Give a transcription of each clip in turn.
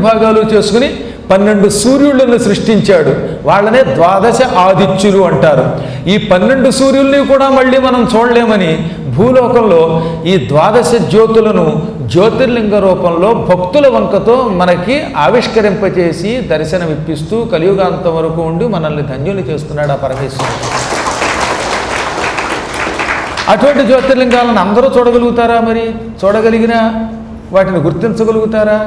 భాగాలు చేసుకుని 12 సూర్యులను సృష్టించాడు. వాళ్ళనే ద్వాదశ ఆదిత్యులు అంటారు. ఈ 12 సూర్యుల్ని కూడా మళ్ళీ మనం చూడలేమని భూలోకంలో ఈ ద్వాదశ జ్యోతులను జ్యోతిర్లింగ రూపంలో భక్తుల వంకతో మనకి ఆవిష్కరింపచేసి దర్శనమిప్పిస్తూ కలియుగాంతం వరకు ఉండి మనల్ని ధన్యులు చేస్తున్నాడు ఆ పరమేశ్వరుడు. అటువంటి జ్యోతిర్లింగాలను అందరూ చూడగలుగుతారా? మరి చూడగలిగినా వాటిని గుర్తించగలుగుతారా?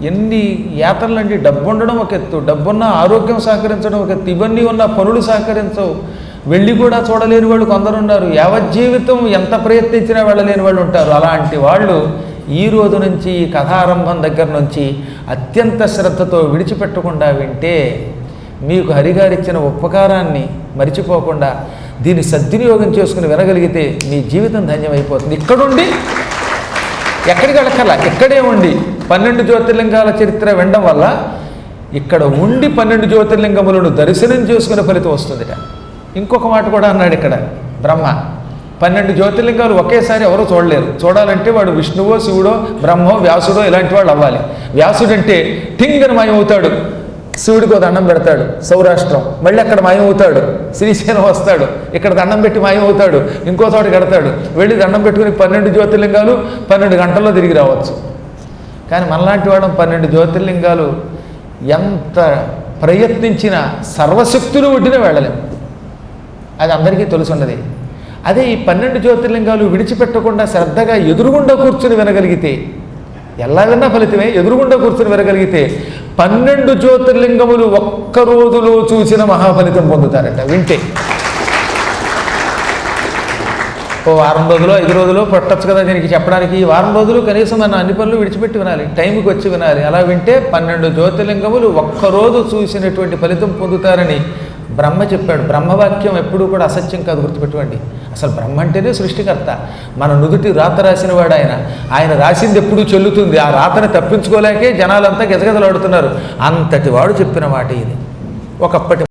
ఎన్ని యాతనలండి. డబ్బు ఉండడం ఒక ఎత్తు, డబ్బున్న ఆరోగ్యం సహకరించడం ఒక ఎత్తు, ఇవన్నీ ఉన్న పనులు సహకరించవు. వెళ్ళి కూడా చూడలేని వాళ్ళు కొందరు ఉన్నారు. యావజ్జీవితం ఎంత ప్రయత్నించినా వెళ్ళలేని వాళ్ళు ఉంటారు. అలాంటి వాళ్ళు ఈ రోజు నుంచి ఈ కథారంభం దగ్గర నుంచి అత్యంత శ్రద్ధతో విడిచిపెట్టకుండా వింటే మీకు హరిగారిచ్చిన ఉపకారాన్ని మరిచిపోకుండా దీన్ని సద్వినియోగం చేసుకుని వినగలిగితే మీ జీవితం ధన్యమైపోతుంది. ఇక్కడుండి ఎక్కడికి వెళ్ళక్కర్లా, ఇక్కడే ఉండి 12 జ్యోతిర్లింగాల చరిత్ర వినడం వల్ల ఇక్కడ ఉండి 12 జ్యోతిర్లింగములను దర్శనం చేసుకునే ఫలితం వస్తుందిట. ఇంకొక మాట కూడా అన్నాడు ఇక్కడ బ్రహ్మ. 12 జ్యోతిర్లింగాలు ఒకేసారి ఎవరో చూడలేరు. చూడాలంటే వాడు విష్ణువో శివుడో బ్రహ్మో వ్యాసుడో ఇలాంటి వాళ్ళు అవ్వాలి. వ్యాసుడంటే టింగని మాయమవుతాడు, శివుడికి దండం పెడతాడు సౌరాష్ట్రం, మళ్ళీ అక్కడ మాయమవుతాడు, శ్రీశైలం వస్తాడు, ఇక్కడ దండం పెట్టి మాయమవుతాడు, ఇంకో చోట కడతాడు, వెళ్ళి దండం పెట్టుకుని 12 జ్యోతిర్లింగాలు 12 గంటల్లో తిరిగి రావచ్చు. కానీ మనలాంటి వాడు 12 జ్యోతిర్లింగాలు ఎంత ప్రయత్నించినా సర్వశక్తులు ఒడ్డినా వెళ్ళలేము. అది అందరికీ తెలుసున్నది. అదే ఈ 12 జ్యోతిర్లింగాలు విడిచిపెట్టకుండా శ్రద్ధగా ఎదురుగుండా కూర్చుని వినగలిగితే, ఎలా విన్నా ఫలితమే, ఎదురుగుండా కూర్చుని వినగలిగితే 12 జ్యోతిర్లింగములు ఒక్క రోజులో చూసిన మహాఫలితం పొందుతారట వింటే. ఓ వారం రోజులో 5 రోజులో పట్టచ్చు కదా దీనికి చెప్పడానికి. ఈ వారం రోజులు కనీసం మన అన్ని పనులు విడిచిపెట్టి వినాలి, టైంకి వచ్చి వినాలి. అలా వింటే 12 జ్యోతిర్లింగములు ఒక్కరోజు చూసినటువంటి ఫలితం పొందుతారని బ్రహ్మ చెప్పాడు. బ్రహ్మవాక్యం ఎప్పుడూ కూడా అసత్యం కాదు, గుర్తుపెట్టుకోండి. అసలు బ్రహ్మ అంటేనే సృష్టికర్త. మన నుదుటి రాత రాసిన వాడు ఆయన రాసింది ఎప్పుడూ చెల్లుతుంది. ఆ రాతని తప్పించుకోలేకే జనాలంతా గజగజలాడుతున్నారు. అంతటి వాడు చెప్పిన మాట ఇది. ఒకప్పటి